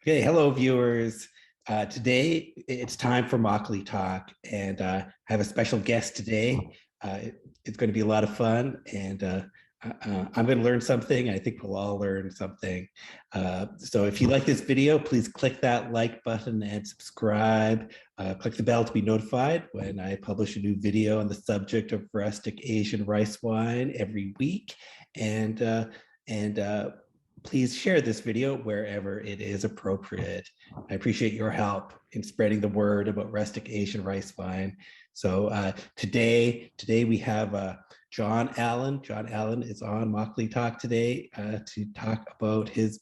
Okay, hello viewers. Today it's time for Makgeolli Talk, and I have a special guest today. It's going to be a lot of fun, and I'm going to learn something. I think we'll all learn something. So if you like this video, please click that like button and subscribe. Click the bell to be notified when I publish a new video on the subject of rustic Asian rice wine every week. And please share this video wherever it is appropriate. I appreciate your help in spreading the word about rustic Asian rice wine. So today we have John Allen. John Allen is on Makgeolli Talk today to talk about his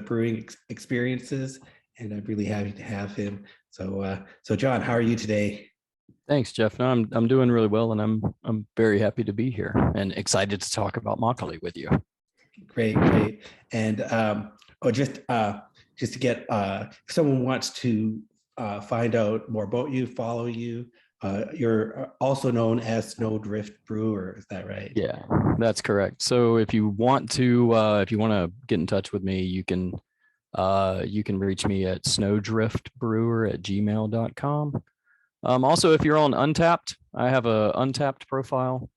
brewing experiences, and I'm really happy to have him. So John, how are you today? Thanks, Jeff. No, I'm doing really well, and I'm very happy to be here and excited to talk about makgeolli with you. Great. And just to get, if someone wants to find out more about you, follow you, you're also known as Snowdrift Brewer, is that right? Yeah, that's correct. So if you want to get in touch with me, you can reach me at snowdriftbrewer@gmail.com. Also, if you're on Untappd, I have a Untappd profile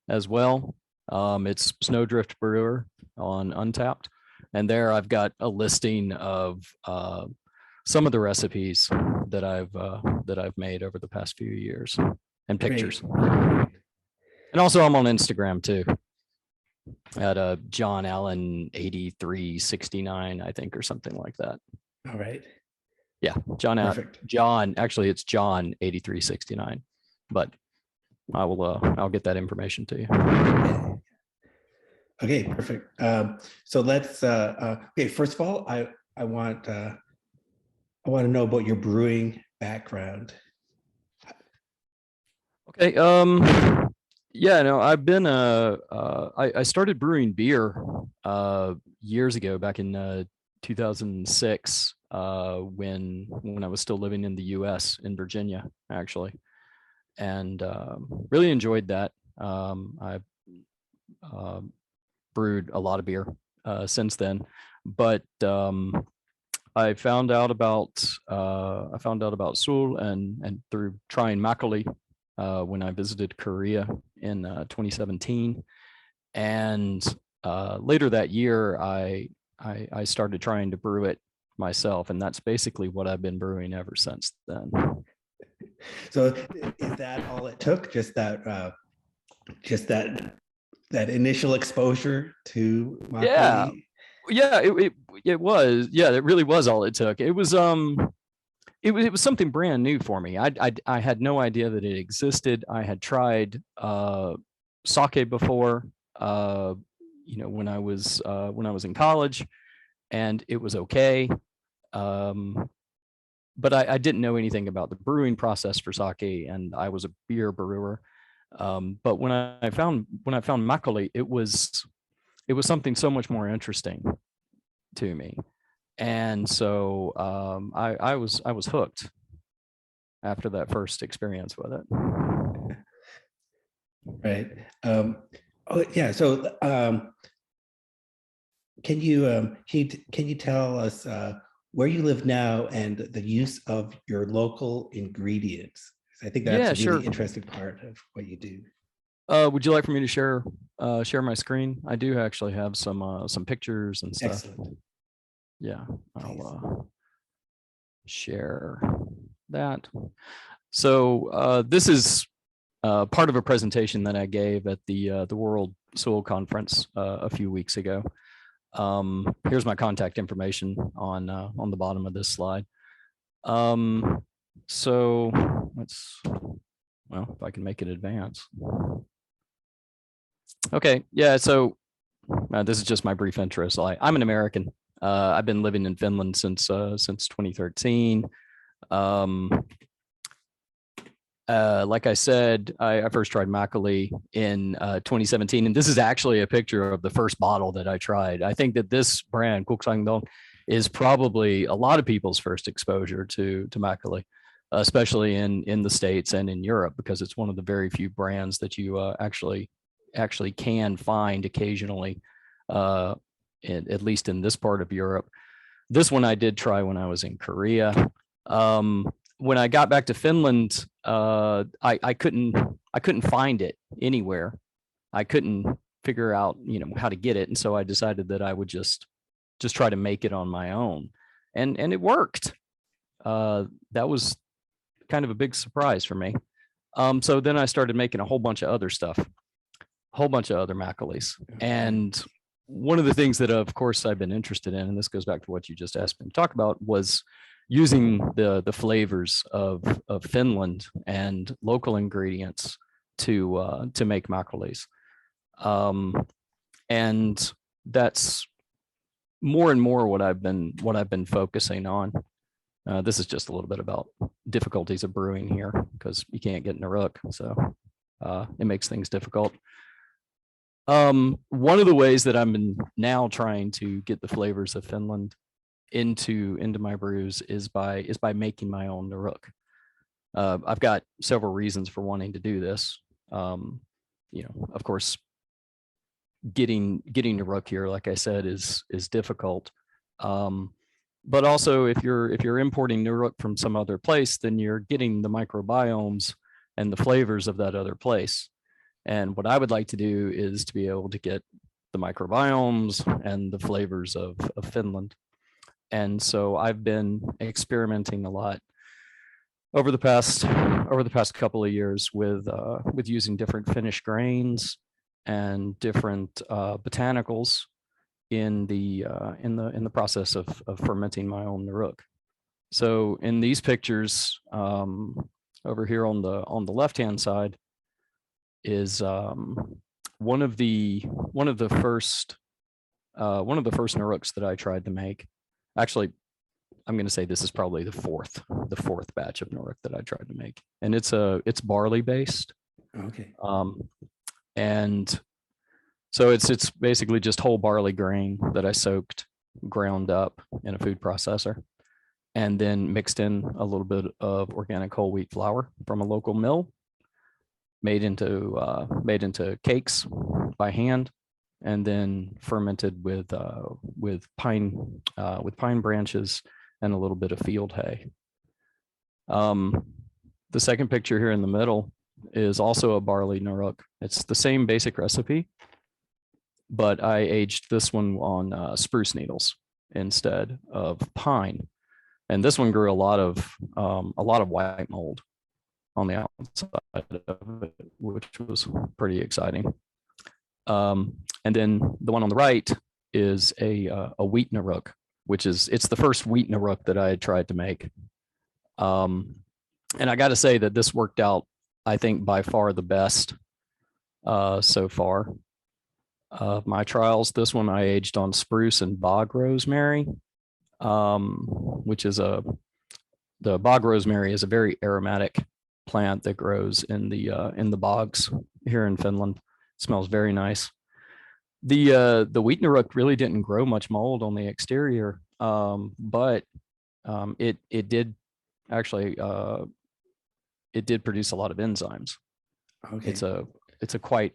as well. It's Snowdrift Brewer on Untappd, and there I've got a listing of some of the recipes that I've made over the past few years and pictures. Great. And also I'm on Instagram too at John Allen 8369, I think, or something like that. All right. Yeah, John actually it's John 8369, but I'll get that information to you. Okay, perfect. So let's okay, first of all, I want to know about your brewing background. Okay. Yeah, no, I've been I started brewing beer years ago, back in 2006, when I was still living in the US in Virginia, actually, and really enjoyed that. I brewed a lot of beer since then, but I found out about Sul and through trying makgeolli when I visited Korea in 2017, and later that year I started trying to brew it myself, and that's basically what I've been brewing ever since then. So is that all it took? Just that initial exposure to makgeolli? Yeah, it was. Yeah, it really was all it took. It was something brand new for me. I had no idea that it existed. I had tried sake before, when I was in college, and it was okay. But I didn't know anything about the brewing process for sake, and I was a beer brewer. But when I found makgeolli, it was something so much more interesting to me, and so I was hooked after that first experience with it. Right. Oh yeah. So can you tell us where you live now and the use of your local ingredients? I think that's a really interesting part of what you do. Would you like for me to share my screen? I do actually have some pictures and stuff. Excellent. Yeah, I'll share that. So this is part of a presentation that I gave at the World Soil Conference a few weeks ago. Here's my contact information on the bottom of this slide. So if I can make it advance. Okay, yeah, so this is just my brief intro. So I'm an American. I've been living in Finland since 2013. Like I said, I first tried makgeolli in 2017, and this is actually a picture of the first bottle that I tried. I think that this brand, Koksangdong, is probably a lot of people's first exposure to makgeolli, especially in the States and in Europe, because it's one of the very few brands that you actually can find occasionally, at least in this part of Europe. This one I did try when I was in Korea. When I got back to Finland, I couldn't find it anywhere. I couldn't figure out, how to get it, and so I decided that I would just try to make it on my own, and it worked. That was kind of a big surprise for me. So then I started making a whole bunch of other stuff, a whole bunch of other makgeollis. And one of the things that, of course, I've been interested in, and this goes back to what you just asked me to talk about, was using the flavors of Finland and local ingredients to make makgeollis. And that's more and more what I've been focusing on. This is just a little bit about difficulties of brewing here, because you can't get nuruk, so it makes things difficult. One of the ways that I'm now trying to get the flavors of Finland into my brews is by making my own nuruk. I've got several reasons for wanting to do this. Of course, getting nuruk here, like I said, is difficult. But also, if you're importing nuruk from some other place, then you're getting the microbiomes and the flavors of that other place. And what I would like to do is to be able to get the microbiomes and the flavors of Finland. And so I've been experimenting a lot over the past couple of years with using different Finnish grains and different botanicals in the process of fermenting my own nuruk. So in these pictures, over here on the left hand side is one of the first nuruks that I tried to make. Actually, I'm going to say this is probably the fourth batch of nuruk that I tried to make, and it's barley based. Okay. And so it's basically just whole barley grain that I ground up in a food processor, and then mixed in a little bit of organic whole wheat flour from a local mill, made into cakes by hand, and then fermented with pine branches and a little bit of field hay. The second picture here in the middle is also a barley nuruk. It's the same basic recipe, but I aged this one on spruce needles instead of pine, and this one grew a lot of white mold on the outside of it, which was pretty exciting. And then the one on the right is a wheat nuruk, it's the first wheat nuruk that I had tried to make. And I got to say that this worked out, I think, by far the best so far of my trials. This one I aged on spruce and bog rosemary, which is the bog rosemary is a very aromatic plant that grows in the bogs here in Finland. It smells very nice. The wheat nuruk really didn't grow much mold on the exterior, but it did actually it did produce a lot of enzymes. Okay. It's a quite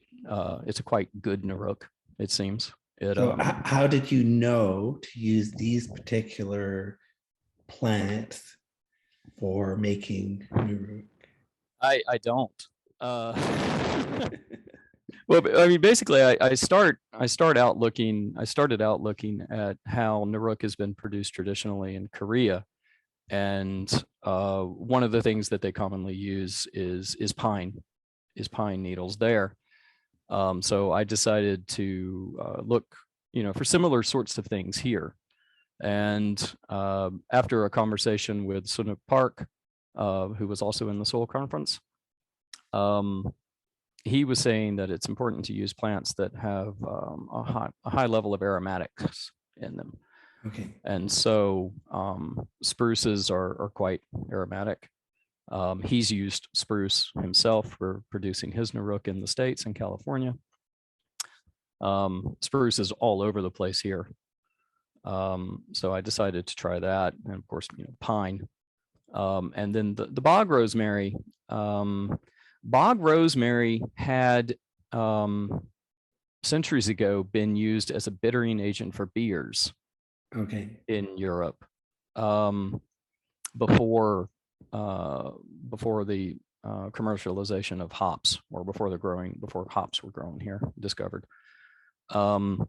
good nuruk, it seems. So how did you know to use these particular plants for making nuruk? I don't. Well, I mean, basically, I started out looking at how nuruk has been produced traditionally in Korea, and one of the things that they commonly use is pine needles there. So I decided to look, for similar sorts of things here, and after a conversation with Sunuk Park, who was also in the Seoul conference, he was saying that it's important to use plants that have a high level of aromatics in them. Okay. And so spruces are quite aromatic. He's used spruce himself for producing his nuruk in the States and California. Spruce is all over the place here. So I decided to try that, and of course, pine. And then the bog rosemary. Bog rosemary had centuries ago been used as a bittering agent for beers. Okay. in Europe, um, before before the commercialization of hops, or before hops were grown here, discovered. Um,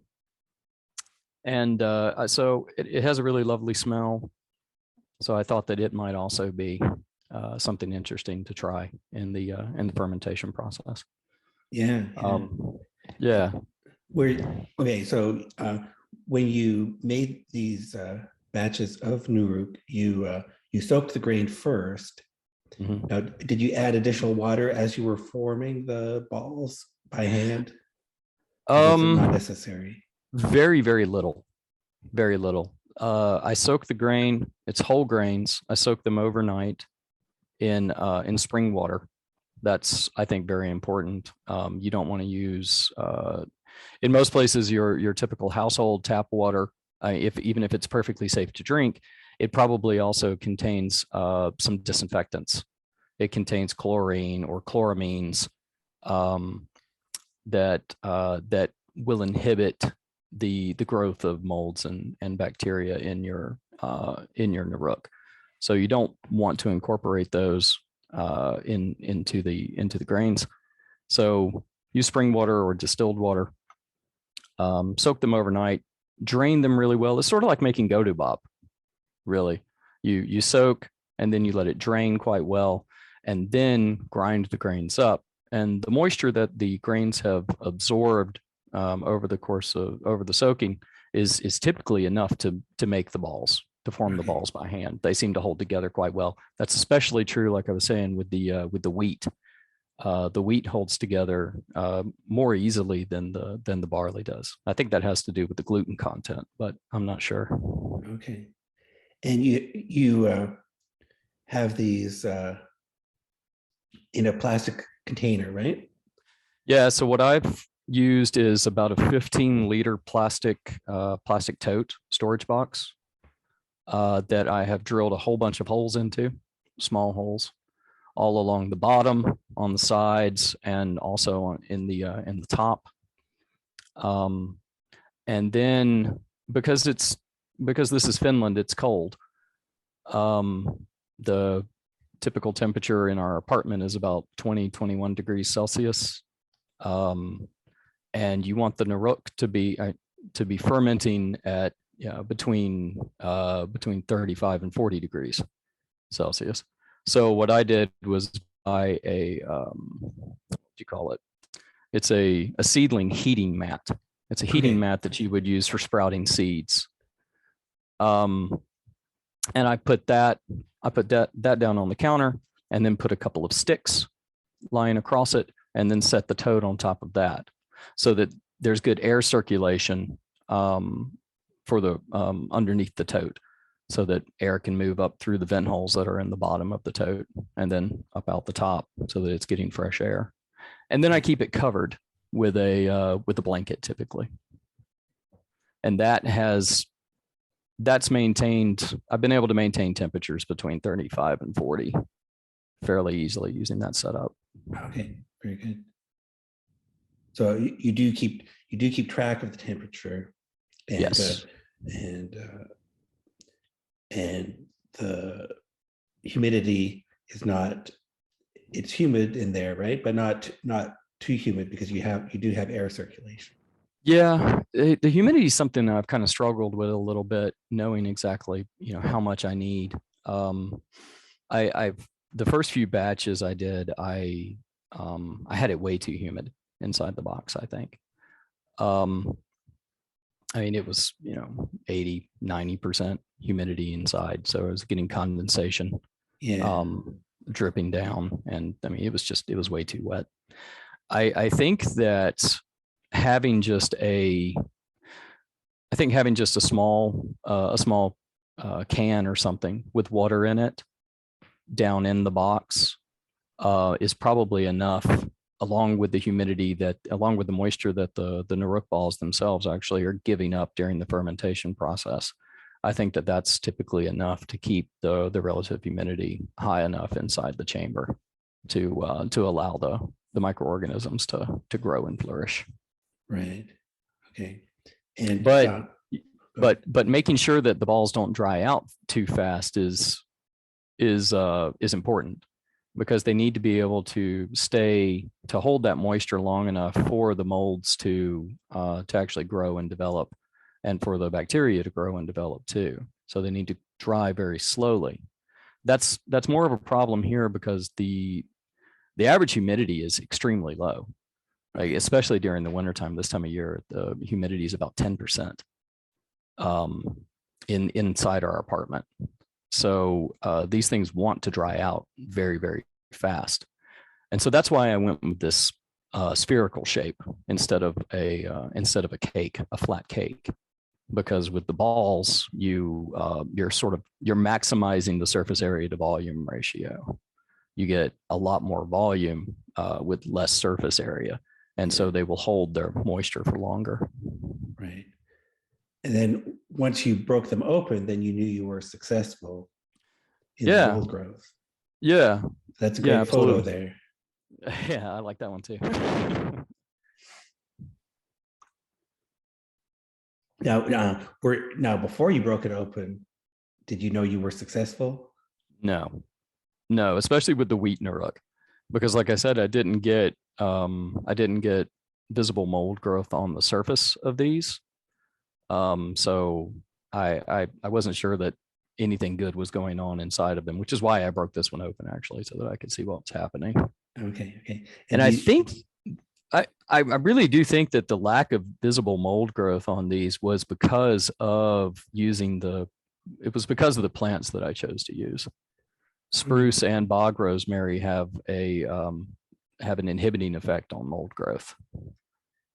and so it has a really lovely smell. So I thought that it might also be something interesting to try in the fermentation process. Yeah. Yeah. Yeah. Where okay, so when you made these batches of nuruk, you soaked the grain first. Mhm. Now, did you add additional water as you were forming the balls by hand, or was it not Um, necessary? very, very little, very little. I soak the grain, it's whole grains. I soak them overnight in spring water. That's, I think, very important. You don't want to use in most places your typical household tap water. If even if it's perfectly safe to drink, it probably also contains some disinfectants. It contains chlorine or chloramines um, that will inhibit the growth of molds and bacteria in your nuruk. So you don't want to incorporate those into the grains. So use spring water or distilled water. Soak them overnight. Drain them really well. It's sort of like making go-to bop, really. You soak and then you let it drain quite well, and then grind the grains up. And the moisture that the grains have absorbed over the course of over the soaking is typically enough to make the balls, to form the Okay. balls by hand. They seem to hold together quite well. That's especially true, like I was saying, with the wheat. The wheat holds together more easily than the barley does. I think that has to do with the gluten content, but I'm not sure. Okay. And you have these in a plastic container, right? Yeah, so what I've used is about a 15-liter plastic tote storage box that I have drilled a whole bunch of holes into, small holes, all along the bottom, on the sides, and also in the top. Um, and then because it's because this is Finland, it's cold. The typical temperature in our apartment is about 20-21 degrees Celsius. Um, and you want the nuruk to be fermenting at between 35 and 40 degrees Celsius. So what I did was buy a what do you call it? It's a seedling heating mat. It's a heating Okay. mat that you would use for sprouting seeds. Um, and I put that down on the counter, and then put a couple of sticks lying across it, and then set the tote on top of that, so that there's good air circulation for the underneath the tote, so that air can move up through the vent holes that are in the bottom of the tote, and then up out the top, so that it's getting fresh air. And then I keep it covered with a blanket typically, and that's maintained. I've been able to maintain temperatures between 35 and 40 fairly easily using that setup. Okay. Very good. So you do keep track of the temperature, and Yes. and and the humidity is not, it's humid in there, right? But not too humid, because you do have air circulation. Yeah, the humidity is something that I've kind of struggled with a little bit, knowing exactly, how much I need. Um, I've the first few batches I did, I had it way too humid inside the box, I think. Um, I mean, it was, 80-90% humidity inside. So I was getting condensation Yeah. um, dripping down. And I mean, it was way too wet. I think that having just a, I think having just a small can or something with water in it down in the box is probably enough, along with the moisture that the nuruk balls themselves actually are giving up during the fermentation process. I think that that's typically enough to keep the relative humidity high enough inside the chamber to allow the microorganisms to grow and flourish. Right. Okay. And But go But making sure that the balls don't dry out too fast is important, because they need to be able to hold that moisture long enough for the molds to actually grow and develop, and for the bacteria to grow and develop too. So they need to dry very slowly. That's more of a problem here because the average humidity is extremely low, like especially during the wintertime. This time of year, the humidity is about 10% inside our apartment. So these things want to dry out very, very fast. And so that's why I went with this spherical shape instead of a cake, a flat cake, because with the balls, you're maximizing the surface area to volume ratio. You get a lot more volume with less surface area. And so they will hold their moisture for longer. Right. And then once you broke them open, then you knew you were successful in the mold growth. Yeah. That's a great photo there. Yeah, I like that one too. Now, before you broke it open, did you know you were successful? No, especially with the wheat nuruk, because like I said, I didn't get visible mold growth on the surface of these. So I wasn't sure that anything good was going on inside of them, which is why I broke this one open actually, so that I could see what's happening. Okay. And I think I really do think that the lack of visible mold growth on these was because of the plants that I chose to use. Spruce and bog rosemary have an inhibiting effect on mold growth.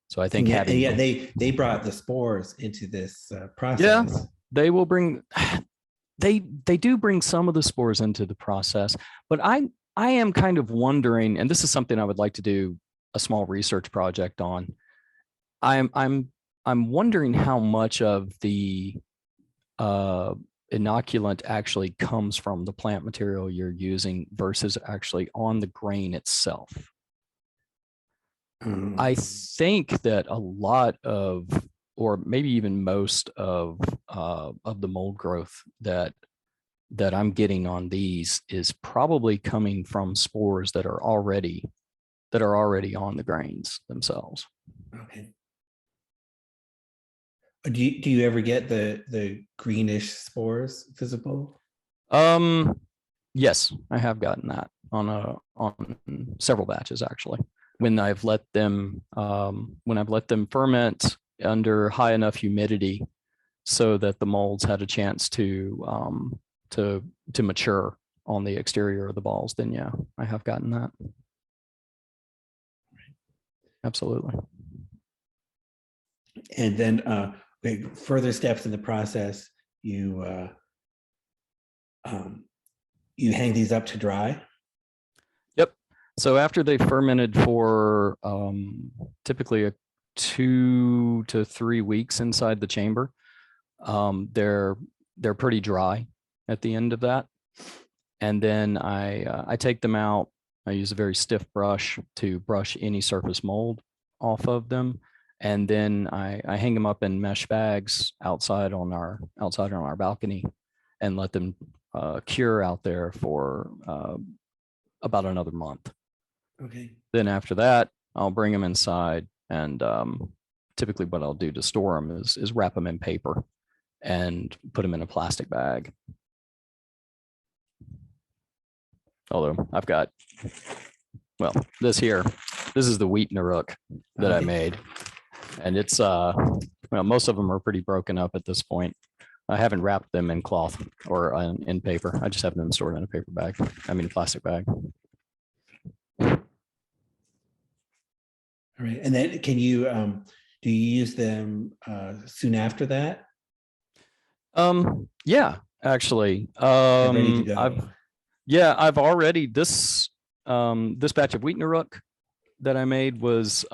So I think they brought the spores into this process. Yeah, they will bring. They do bring some of the spores into the process, but I am kind of wondering, and this is something I would like to do a small research project on. I'm wondering how much of the inoculant actually comes from the plant material you're using versus actually on the grain itself. I think that a lot of, or maybe even most of the mold growth that I'm getting on these is probably coming from spores that are already on the grains themselves. Okay. Do you ever get the greenish spores visible? Yes, I have gotten that on several batches actually. When I've let them ferment under high enough humidity so that the molds had a chance to mature on the exterior of the balls, then yeah, I have gotten that. Absolutely. And then further steps in the process, you hang these up to dry. Yep. So after they fermented for typically 2 to 3 weeks inside the chamber, they're pretty dry at the end of that. And then I take them out. I use a very stiff brush to brush any surface mold off of them. And then I hang them up in mesh bags outside on our balcony and let them cure out there for about another month. Okay. Then after that, I'll bring them inside, and typically what I'll do to store them is wrap them in paper and put them in a plastic bag. Although I've got, well, this is the wheat nuruk that I made. And it's, most of them are pretty broken up at this point. I haven't wrapped them in cloth or in paper. I just have them stored in a paper bag. Plastic bag. All right. And then do you use them soon after that? Yeah, actually. Ready to go. I've already, this batch of wheat nuruk that I made was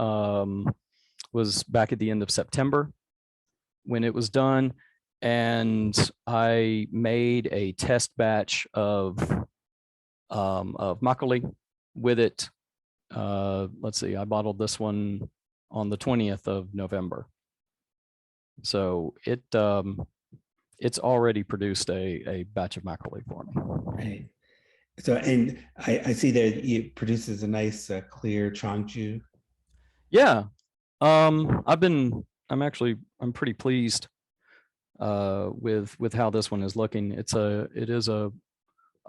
back at the end of September when it was done. And I made a test batch of makgeolli with it. Let's see, I bottled this one on the 20th of November. So it's already produced a batch of makgeolli for me. Right. So, and I see that it produces a nice clear chongju. Yeah. I'm pretty pleased with how this one is looking. It is a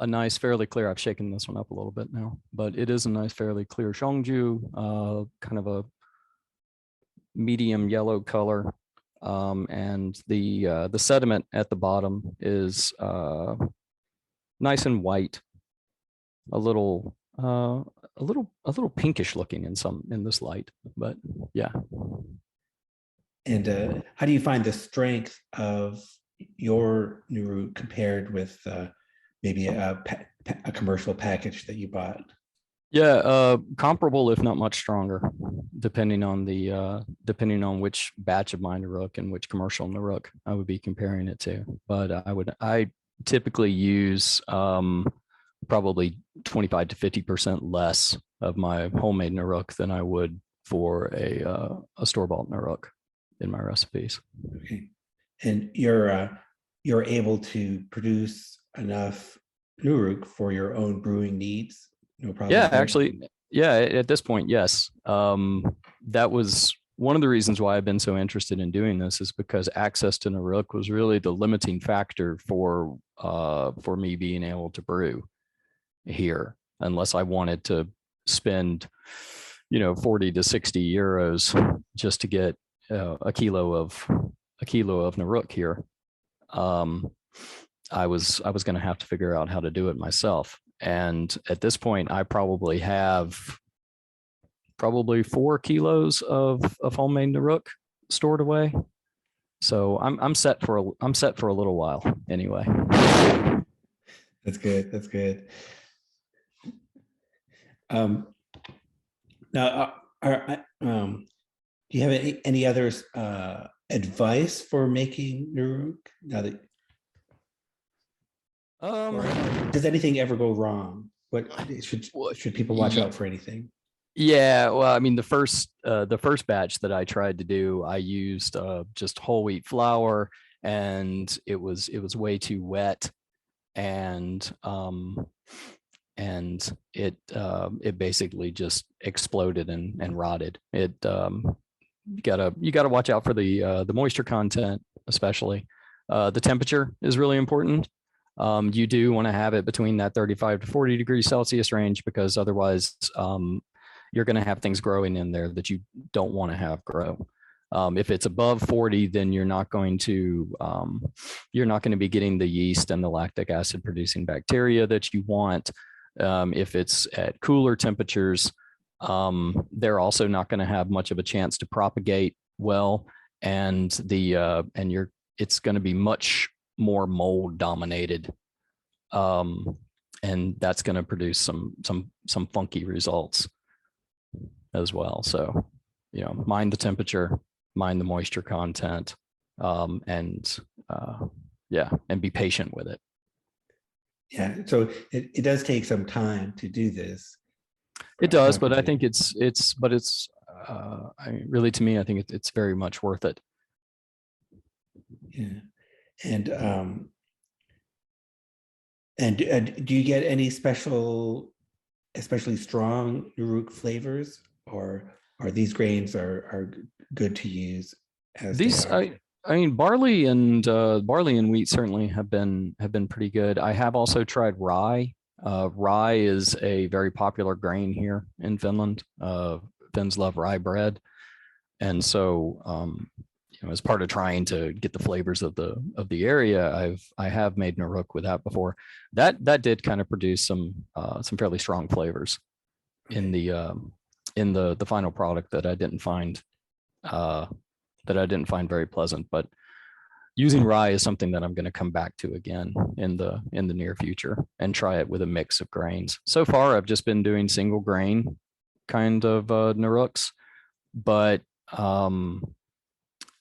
nice, fairly clear. I've shaken this one up a little bit now, but it is a nice, fairly clear Shangju, kind of a medium yellow color. And the sediment at the bottom is nice and white, a little a little pinkish looking in this light, but yeah. And how do you find the strength of your nuruk compared with maybe a commercial package that you bought? Yeah, comparable if not much stronger, depending on depending on which batch of my nuruk and which commercial nuruk I would be comparing it to. But I typically use probably 25 to 50% less of my homemade nuruk than I would for a store-bought nuruk in my recipes. Okay. And you're able to produce enough nuruk for your own brewing needs, no Yeah, problems there. actually, yeah, at this point, yes. That was one of the reasons why I've been so interested in doing this, is because access to nuruk was really the limiting factor for me being able to brew here, unless I wanted to spend 40 to 60 euros just to get a kilo of nuruk here. I was going to have to figure out how to do it myself. And at this point, I probably have 4 kilos of homemade nuruk stored away. So I'm set for a little while anyway. That's good. That's good. Now, do you have any other advice for making nuruk? Now that does anything ever go wrong? What should people watch out for anything? Yeah, well, I mean, the first batch that I tried to do, I used just whole wheat flour, and it was way too wet, and it basically just exploded and rotted. It you gotta watch out for the moisture content, especially. The temperature is really important. You do want to have it between that 35 to 40 degrees Celsius range, because otherwise you're going to have things growing in there that you don't want to have grow. If it's above 40, then you're not going to be getting the yeast and the lactic acid producing bacteria that you want. If it's at cooler temperatures, they're also not going to have much of a chance to propagate well, and it's going to be much more mold dominated, and that's going to produce some funky results as well. So, mind the temperature, mind the moisture content, and be patient with it. Yeah, so it does take some time to do this. It does, but I think it's really, to me, I think it's very much worth it. Yeah, and do you get any especially strong nuruk flavors, or are these grains are good to use as These, they are? I mean, barley and wheat certainly have been pretty good. I have also tried rye. Rye is a very popular grain here in Finland. Finns love rye bread, and so as part of trying to get the flavors of the area, I have made nuruk with that before. That did kind of produce some fairly strong flavors in the final product that I didn't find very pleasant. But using rye is something that I'm going to come back to again in the near future and try it with a mix of grains. So far, I've just been doing single grain kind of nuruks, but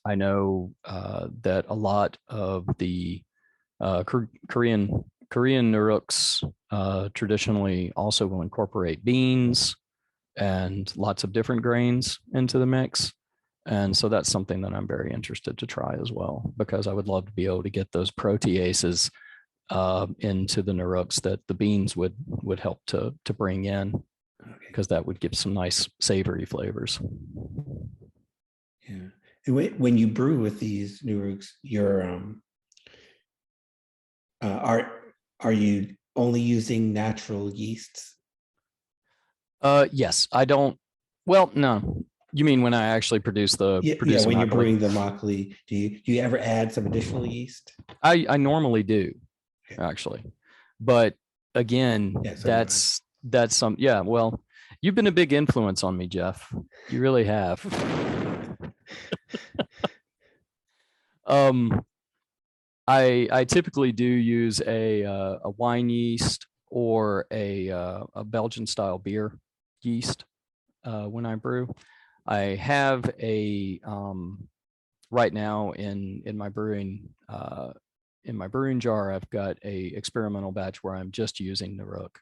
I know that a lot of the Korean nuruks traditionally also will incorporate beans and lots of different grains into the mix. And so that's something that I'm very interested to try as well, because I would love to be able to get those proteases into the nuruks that the beans would help to bring in, Okay. because that would give some nice savory flavors. Yeah. And when you brew with these nuruks, are you only using natural yeasts? Yes, I don't. Well, no. You mean when I actually produce the Yeah. When you're makgeolli? brewing the makgeolli, do you ever add some additional yeast? I normally do, Okay. actually, but again, Yeah. So do I. that's some, yeah. Well, you've been a big influence on me, Jeff. You really have. um, I typically do use a wine yeast or a Belgian style beer yeast when I brew. I have a right now in my brewing jar, I've got a experimental batch where I'm just using nuruk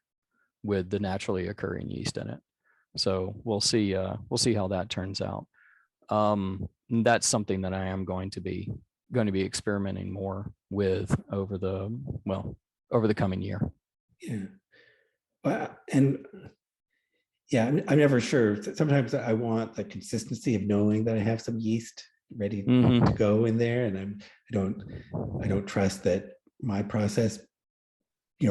with the naturally occurring yeast in it. So we'll see how that turns out. That's something that I am going to be experimenting more with over the coming year. Yeah. Well, and yeah, I'm never sure. Sometimes I want the consistency of knowing that I have some yeast ready to go in there, and I don't trust that my process,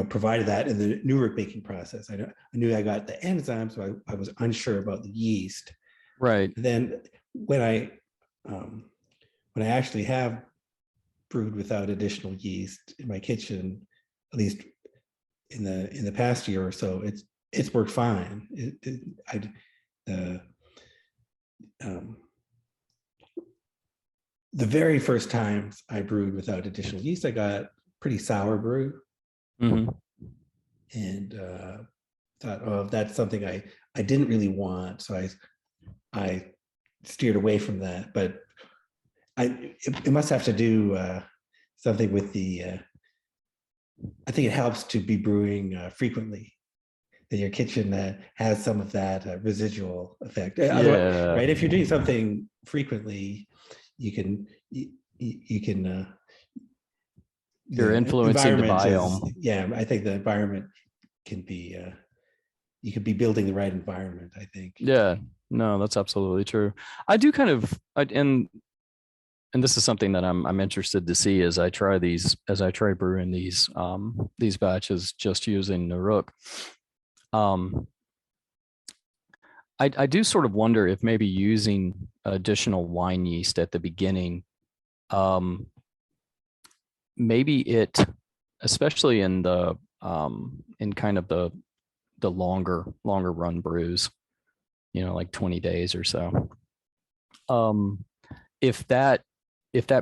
provided that in the nuruk making process. I knew I got the enzyme, so I was unsure about the yeast. Right. And then um, when I actually have brewed without additional yeast in my kitchen, at least in the past year or so, it's worked fine. The um, the very first times I brewed without additional yeast, I got pretty sour brew, Mm-hmm. and thought, oh, that's something I didn't really want, so I steered away from that. But it must have to do something with the. I think it helps to be brewing frequently. That your kitchen has some of that residual effect. Otherwise, Yeah. right? If you're doing something frequently, you can you can You're the influencing the environment is, biome. yeah. I think the environment can be you could be building the right environment, I think. Yeah. No, that's absolutely true. I do kind of and this is something that I'm interested to see as I try brewing these batches just using nuruk. Um, I do sort of wonder if maybe using additional wine yeast at the beginning, um, maybe it, especially in kind of the longer run brews, like 20 days or so. Um, if that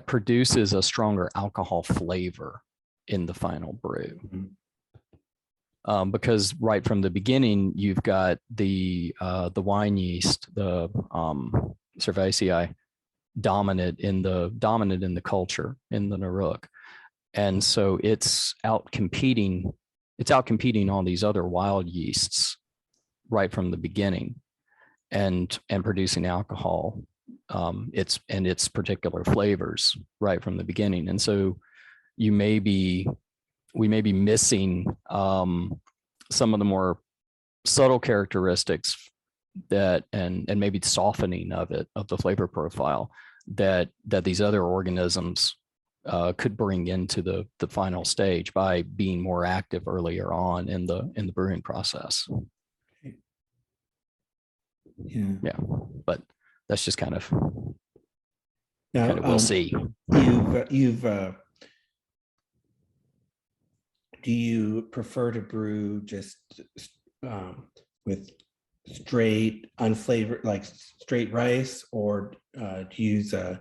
produces a stronger alcohol flavor in the final brew. Mhm. Because right from the beginning, you've got the wine yeast, the cerevisiae, dominant in the culture in the nuruk, and so it's out competing all these other wild yeasts right from the beginning, and producing alcohol, its particular flavors right from the beginning, and so we may be missing some of the more subtle characteristics that and maybe softening of the flavor profile that these other organisms could bring into the final stage by being more active earlier on in the brewing process. Yeah. Yeah, but that's just kind of Now, we'll see. you've do you prefer to brew just with straight unflavored, like straight rice, or do you use I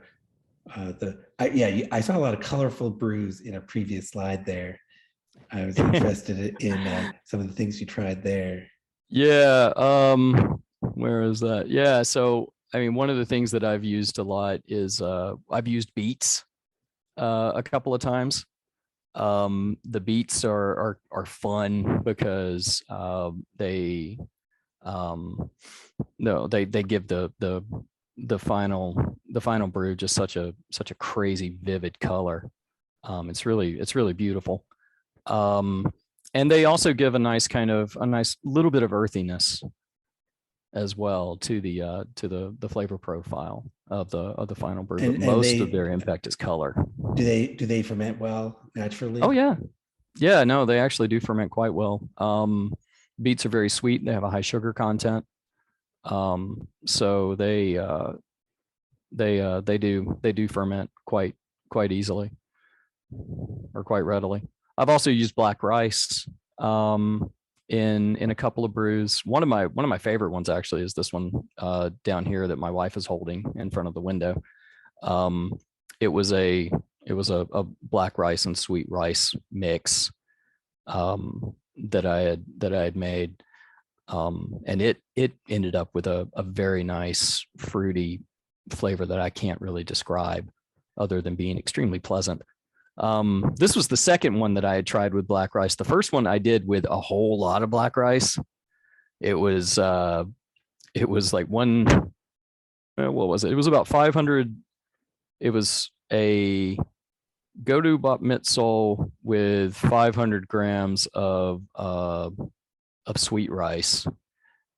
saw a lot of colorful brews in a previous slide there. I was interested in some of the things you tried there. Yeah. Where is that? Yeah. So, I mean, one of the things that I've used a lot is I've used beets a couple of times. The beets are fun because they no they give the the final brew just such a crazy vivid color. It's really beautiful. And they also give a nice little bit of earthiness as well to the flavor profile of the final brew. But And most of their impact is color. do they ferment well Oh naturally? yeah. Yeah, no, they actually do ferment quite well. Beets are very sweet. They have a high sugar content. So they do ferment quite easily or quite readily. I've also used black rice in a couple of brews. One of my favorite ones actually is this one down here that my wife is holding in front of the window. Um, it was a a black rice and sweet rice mix that I had made. And it ended up with a very nice fruity flavor that I can't really describe other than being extremely pleasant. This was the second one that I had tried with black rice. The first one I did with a whole lot of black rice. It was like one, what was it? It was about 500. It was a Godu Bop Mitzel with 500 grams of sweet rice.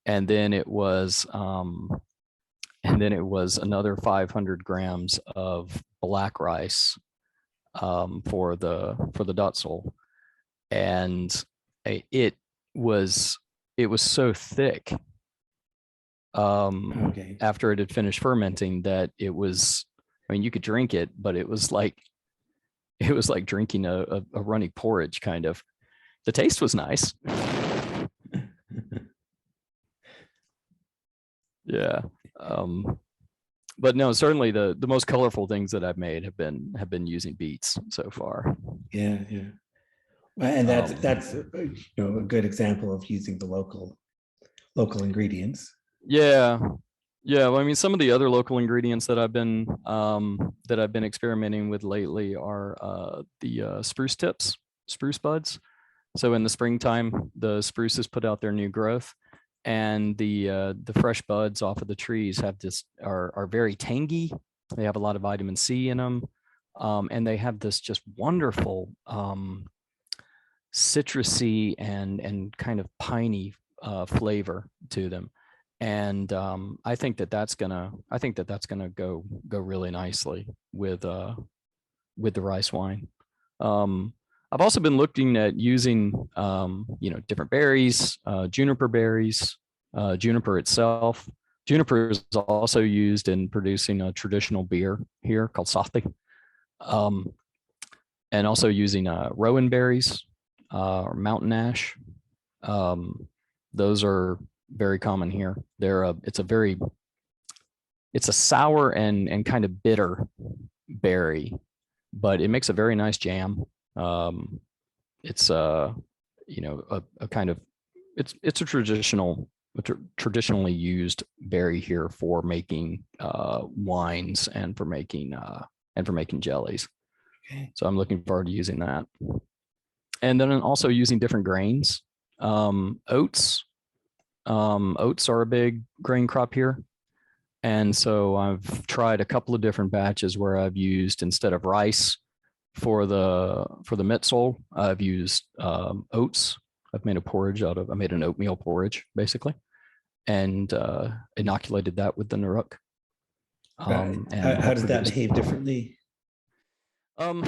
And then it was another 500 grams of black rice for the Dutzel, and it was so thick Okay. after it had finished fermenting that it was, I mean, you could drink it, but it was like drinking a runny porridge kind of. The taste was nice. Yeah. But no, certainly the most colorful things that I've made have been using beets so far. Yeah, yeah. Well, and Um, that's a good example of using the local ingredients. yeah, yeah. Well, I mean, some of the other local ingredients that I've been experimenting with lately are the spruce tips, spruce buds. So in the springtime, the spruces put out their new growth, and the fresh buds off of the trees are very tangy. They have a lot of vitamin C in them, and they have this just wonderful citrusy and kind of piney flavor to them. And I think that that's gonna go really nicely with the rice wine. Um, I've also been looking at using different berries, juniper berries, juniper itself. Juniper is also used in producing a traditional beer here called sahti, um, and also using rowan berries or mountain ash. Um, those are very common here. It's a sour and kind of bitter berry, but it makes a very nice jam. Um, it's a kind of it's a traditionally used berry here for making wines and for making jellies. Okay. So I'm looking forward to using that. And then also using different grains. Oats. Oats are a big grain crop here. And so I've tried a couple of different batches where I've used, instead of rice for the mitzel, I've used oats. I made an oatmeal porridge basically, and inoculated that with the nuruk. And How have does that produced. behave differently? Um,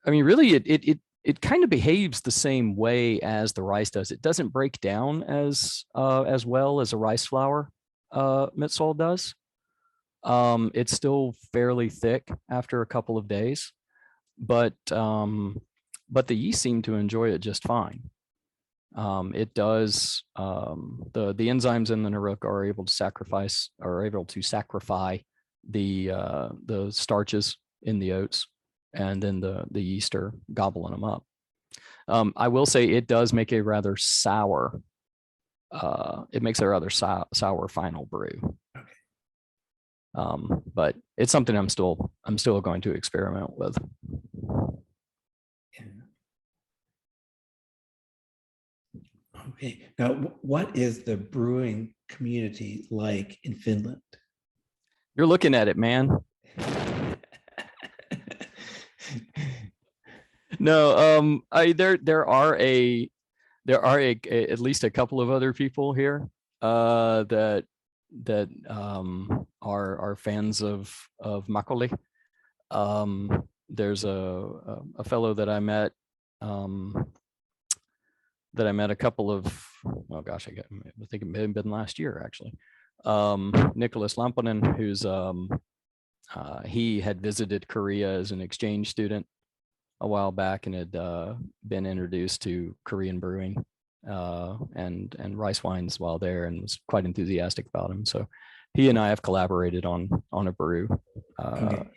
I mean, really, it kind of behaves the same way as the rice does. It doesn't break down as well as a rice flour mitzel does. It's still fairly thick after a couple of days, but the yeast seem to enjoy it just fine. It does. The enzymes in the nuruk are able to sacrifice the starches in the oats, and then the yeast are gobbling them up. I will say it does make a rather sour. It makes a rather sour final brew. Okay. But it's something I'm still going to experiment with. Yeah. Okay. Now, what is the brewing community like in Finland? You're looking at it, man. No, there are at least a couple of other people here that are fans of makgeolli. There's a fellow that I met a couple of, oh gosh, I think it may have been last year actually. Nicholas Lampanen, who's he had visited Korea as an exchange student a while back and had been introduced to Korean brewing and rice wines while there, and was quite enthusiastic about them. So he and I have collaborated on a brew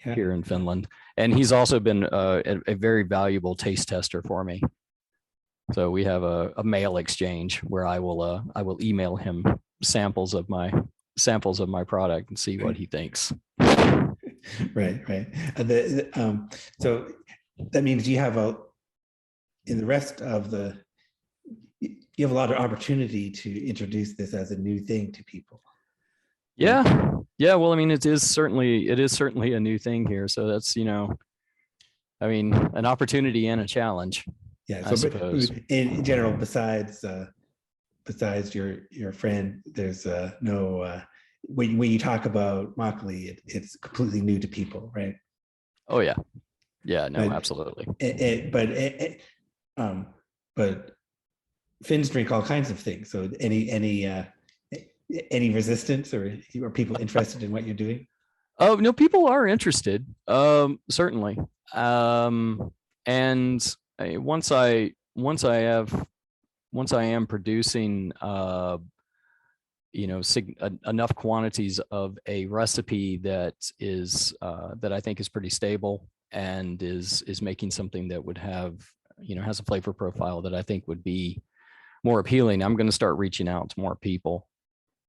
here in Finland, and he's also been a very valuable taste tester for me. So we have a mail exchange where I will email him samples of my product and see what he thinks. Right. So that means you have in the rest of you have a lot of opportunity to introduce this as a new thing to people. Yeah. Well, I mean, it is certainly a new thing here. So that's, I mean, an opportunity and a challenge. Yeah. I suppose. In general, besides your friend, there's no when you talk about makgeolli, it's completely new to people, right? Oh yeah. No, absolutely. But Finns drink all kinds of things. So any resistance, or are people interested in what you're doing? Oh no, people are interested. Certainly. And once I am producing enough quantities of a recipe that is that I think is pretty stable and is making something that would have, has a flavor profile that I think would be more appealing, I'm going to start reaching out to more people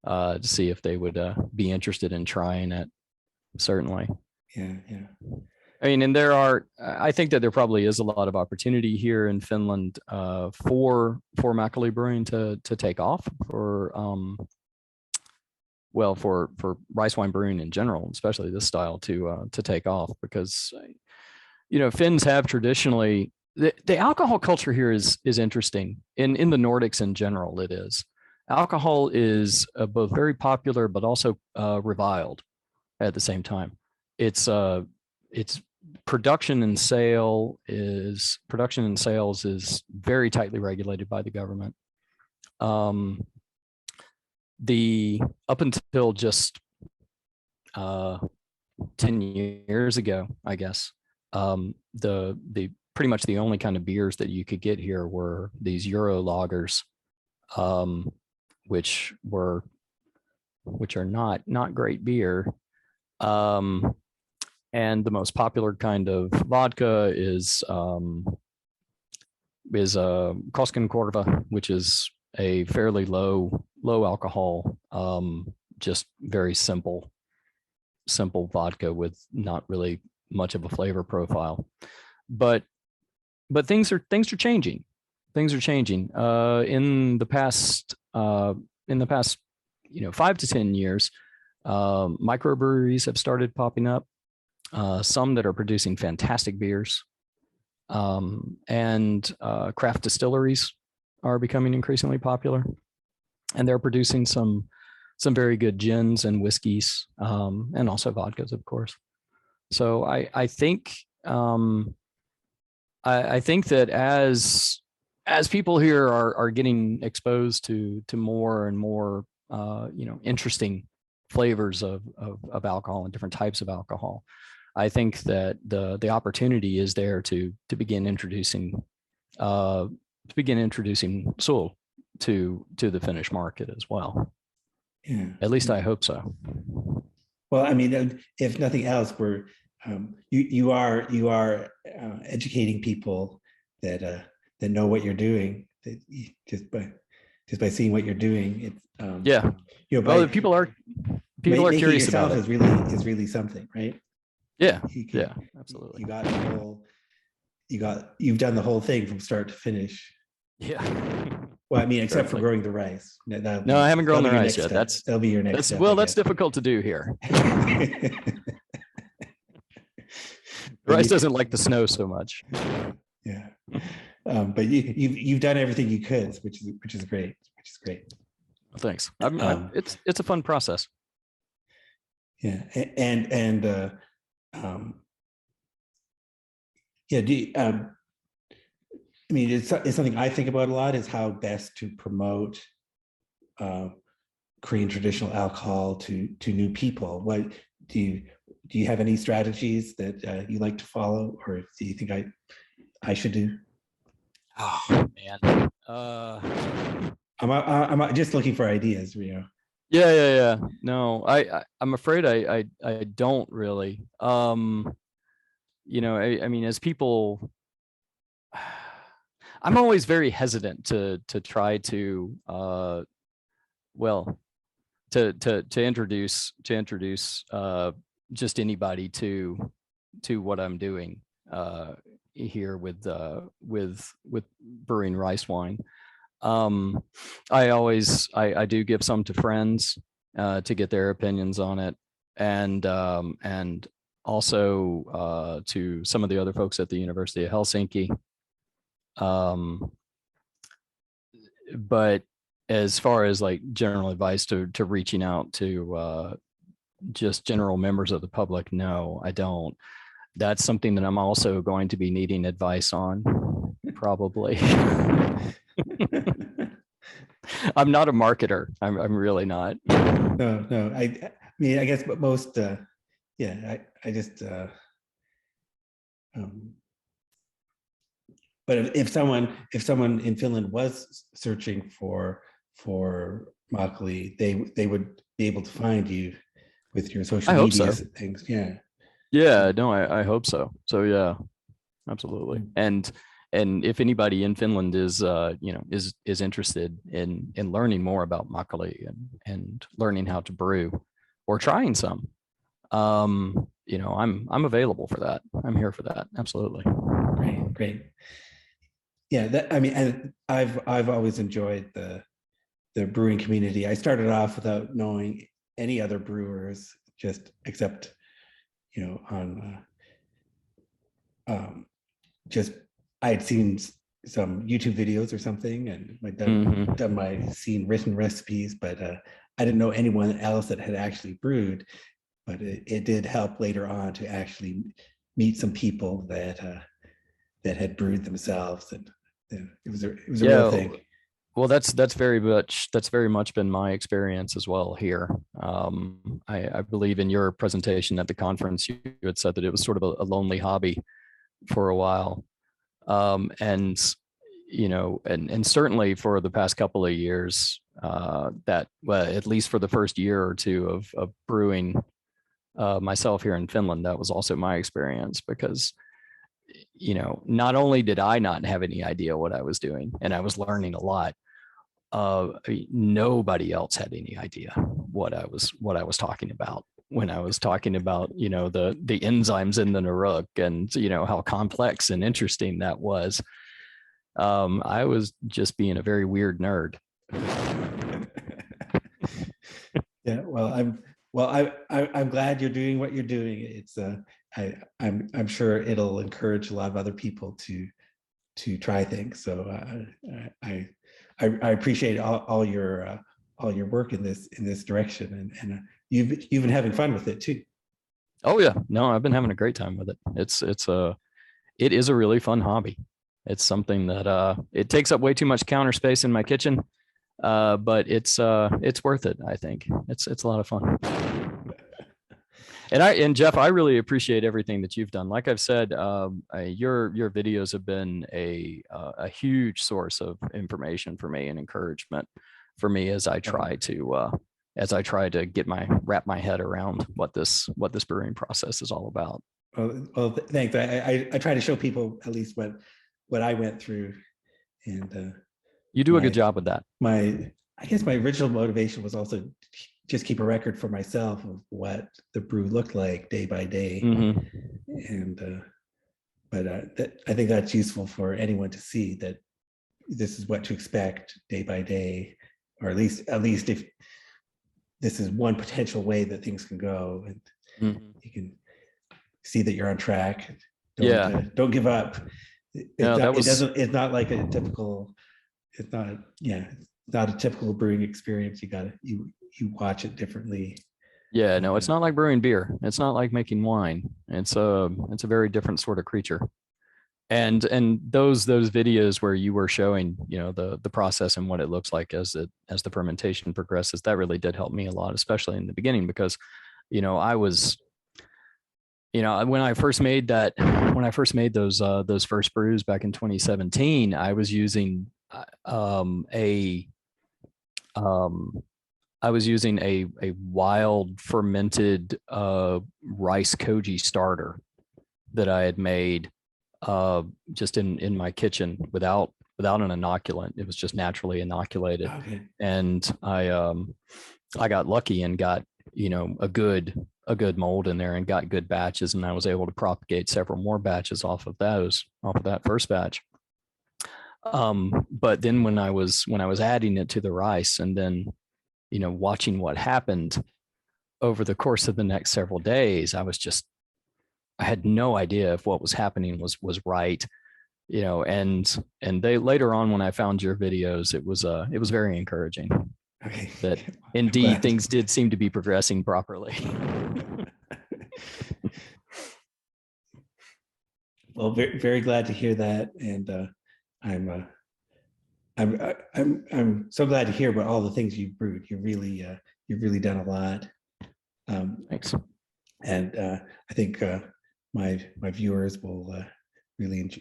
to see if they would be interested in trying it. Certainly. Yeah. I mean, and I think that there probably is a lot of opportunity here in Finland for makgeolli brewing to take off, for rice wine brewing in general, especially this style to take off, because Finns have traditionally, the alcohol culture here is interesting. In the Nordics in general, it is. Alcohol is both very popular but also reviled at the same time. It's production and sales is very tightly regulated by the government. Up until just 10 years ago, I guess, the pretty much the only kind of beers that you could get here were these Euro lagers, which are not great beer. And the most popular kind of vodka is Koskenkorva, which is a fairly low alcohol, just very simple vodka with not really much of a flavor profile. But things are changing. Things are changing. In the past 5 to 10 years, microbreweries have started popping up. Some that are producing fantastic beers, and craft distilleries are becoming increasingly popular, and they're producing some very good gins and whiskeys, and also vodkas, of course. So I think that as people here are getting exposed to more and more interesting flavors of alcohol and different types of alcohol, I think that the opportunity is there to begin introducing Sul to the Finnish market as well. Yeah. At least I hope so. Well, I mean, if nothing else, you are educating people that know what you're doing, just by seeing what you're doing. It's people are curious about it. Is really something, right? Yeah, absolutely. You've done the whole thing from start to finish. Yeah. Well, I mean, except for Certainly. growing the rice. No, I haven't grown the that'll be your rice next yet. step. That's That'll be your next step. well, I that's guess. difficult to do here. But Rice doesn't like the snow so much. yeah. But you've done everything you could, which is great. Which is great. Thanks. It's a fun process. Yeah, and yeah. I mean, it's something I think about a lot, is how best to promote Korean traditional alcohol to new people. What do you have any strategies that you like to follow, or do you think I should do? Oh man. I'm just looking for ideas, Yeah. No, I'm afraid I don't really. I mean, as people, I'm always very hesitant to try to well to introduce just anybody to what I'm doing here with brewing rice wine. I do give some to friends to get their opinions on it, and also to some of the other folks at the University of Helsinki. But as far as like general advice to reaching out to just general members of the public, no, I don't. That's something that I'm also going to be needing advice on, probably. I'm not a marketer. I'm really not. No. I mean, I guess, but most, yeah. I just. But if someone in Finland was searching for makgeolli, they would be able to find you with your social media things. Yeah. Yeah. No, I hope so. So yeah, absolutely. And if anybody in Finland is is interested in learning more about makgeolli and learning how to brew or trying some, I'm available for that. I'm here for that. Absolutely. Great. Yeah, I mean, and I've always enjoyed the brewing community. I started off without knowing any other brewers, except on just I had seen some YouTube videos or something, and seen written recipes, but I didn't know anyone else that had actually brewed. But it did help later on to actually meet some people that had brewed themselves, and it was a real thing. Well, that's very much been my experience as well here. I believe in your presentation at the conference, you had said that it was sort of a lonely hobby for a while, and certainly for the past couple of years, at least for the first year or two of brewing myself here in Finland, that was also my experience, because not only did I not have any idea what I was doing, and I was learning a lot, nobody else had any idea what I was talking about when I was talking about, the enzymes in the nuruk, and, how complex and interesting that was. I was just being a very weird nerd. Yeah, I'm glad you're doing what you're doing. It's I'm sure it'll encourage a lot of other people to try things. So I appreciate all your work in this direction, and you've been having fun with it too. Oh yeah, no, I've been having a great time with it. It is a really fun hobby. It's something that it takes up way too much counter space in my kitchen, but it's worth it. I think it's a lot of fun. And Jeff, I really appreciate everything that you've done. Like I've said, your videos have been a huge source of information for me and encouragement for me as I try to wrap my head around what this brewing process is all about. Well, thanks. I try to show people at least what I went through, and you do a good job with that. I guess my original motivation was also just keep a record for myself of what the brew looked like day by day. Mm-hmm. And but I think that's useful for anyone to see that this is what to expect day by day, or at least if this is one potential way that things can go, and you can see that you're on track. Don't give up. It's not like a typical, it's not a typical brewing experience. You watch it differently. Yeah, no, it's not like brewing beer. It's not like making wine. It's a very different sort of creature. And those videos where you were showing, the process and what it looks like as the fermentation progresses, that really did help me a lot, especially in the beginning, because I was, when I first made those first brews back in 2017, I was using a wild fermented rice koji starter that I had made just in my kitchen without an inoculant. It was just naturally inoculated. Okay. And I got lucky and got a good mold in there and got good batches, and I was able to propagate several more batches off of that first batch. But then when I was adding it to the rice, and then watching what happened over the course of the next several days, I had no idea if what was happening was right, and they later on, when I found your videos, it was very encouraging. Okay. That indeed things did seem to be progressing properly. Well, very, very glad to hear that, and I'm so glad to hear about all the things you've brewed. You've really done a lot. Thanks. And I think my viewers will really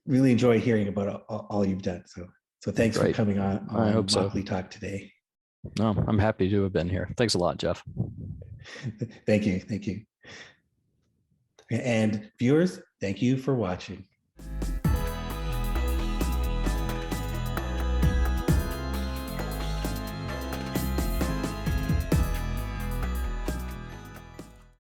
enjoy hearing about all you've done. So thanks for coming on I hope so. Makgeolli Talk today. No, I'm happy to have been here. Thanks a lot, Jeff. Thank you. And viewers, thank you for watching.